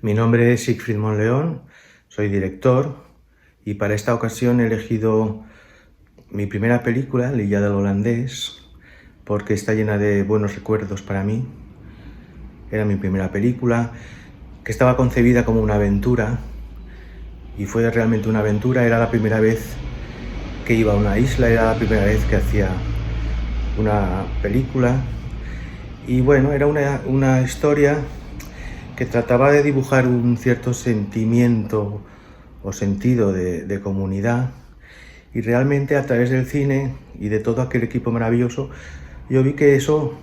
Mi nombre es Siegfried Monleón, soy director y para esta ocasión he elegido mi primera película, L'Illa del holandés, porque está llena de buenos recuerdos para mí. Era mi primera película, que estaba concebida como una aventura y fue realmente una aventura. Era la primera vez que iba a una isla, era la primera vez que hacía una película y bueno, era una historia que trataba de dibujar un cierto sentimiento o sentido de comunidad, y realmente a través del cine y de todo aquel equipo maravilloso yo vi que eso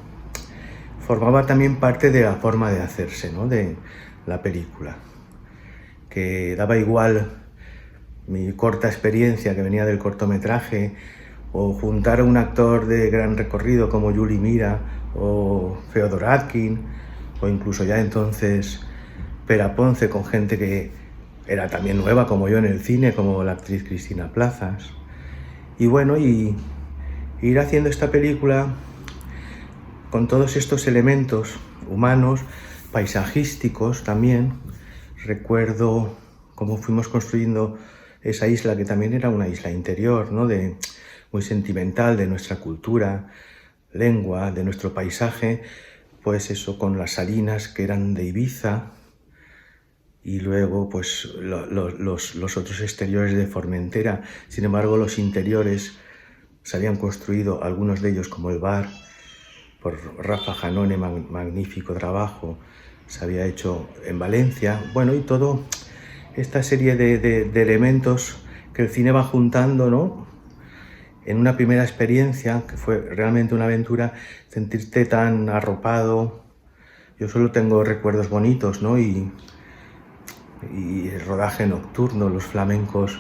formaba también parte de la forma de hacerse, ¿no?, de la película, que daba igual mi corta experiencia que venía del cortometraje o juntar a un actor de gran recorrido como Julie Mira o Feodor Akin, o incluso ya entonces Pera Ponce, con gente que era también nueva como yo en el cine, como la actriz Cristina Plazas. Y bueno, y ir haciendo esta película con todos estos elementos humanos, paisajísticos también. Recuerdo cómo fuimos construyendo esa isla, que también era una isla interior, ¿no?, muy sentimental, de nuestra cultura, lengua, de nuestro paisaje, pues eso, con las salinas que eran de Ibiza, y luego pues los otros exteriores de Formentera. Sin embargo, los interiores se habían construido, algunos de ellos como el bar, por Rafa Janone, magnífico trabajo, se había hecho en Valencia. Bueno, y todo esta serie de elementos que el cine va juntando, ¿no?, en una primera experiencia que fue realmente una aventura, sentirte tan arropado. Yo solo tengo recuerdos bonitos, ¿no?, y el rodaje nocturno, los flamencos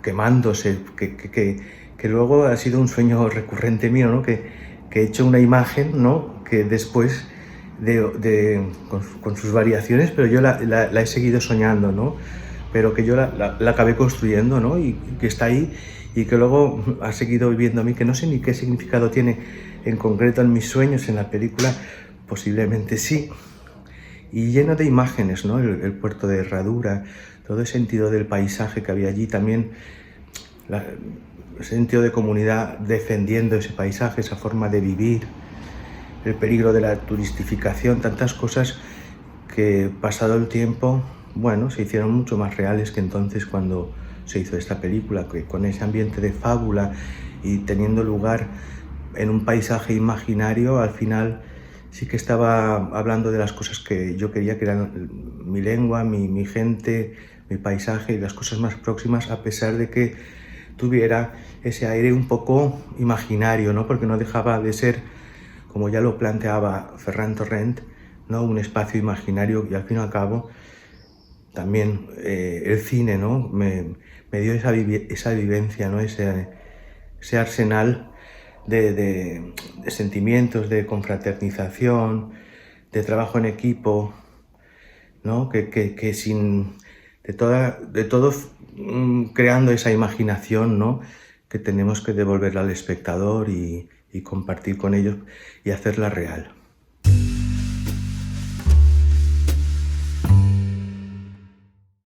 quemándose, que luego ha sido un sueño recurrente mío, ¿no?, que he hecho una imagen, ¿no?, que después con sus variaciones, pero yo la he seguido soñando, ¿no?, pero que yo la acabé construyendo, ¿no?, y que está ahí y que luego ha seguido viviendo a mí, que no sé ni qué significado tiene en concreto en mis sueños, en la película, posiblemente sí. Y lleno de imágenes, ¿no?, el puerto de Herradura, todo el sentido del paisaje que había allí, también el sentido de comunidad defendiendo ese paisaje, esa forma de vivir, el peligro de la turistificación, tantas cosas que, pasado el tiempo, bueno, se hicieron mucho más reales que entonces cuando se hizo esta película, que con ese ambiente de fábula y teniendo lugar en un paisaje imaginario, al final sí que estaba hablando de las cosas que yo quería, que eran mi lengua, mi gente, mi paisaje y las cosas más próximas, a pesar de que tuviera ese aire un poco imaginario, ¿no?, porque no dejaba de ser, como ya lo planteaba Ferran Torrent, ¿no?, un espacio imaginario. Y al fin y al cabo también el cine, ¿no?, me dio esa vivencia, ¿no?, ese arsenal de sentimientos, de confraternización, de trabajo en equipo, ¿no?, que sin de todo creando esa imaginación, ¿no?, que tenemos que devolverla al espectador y compartir con ellos y hacerla real.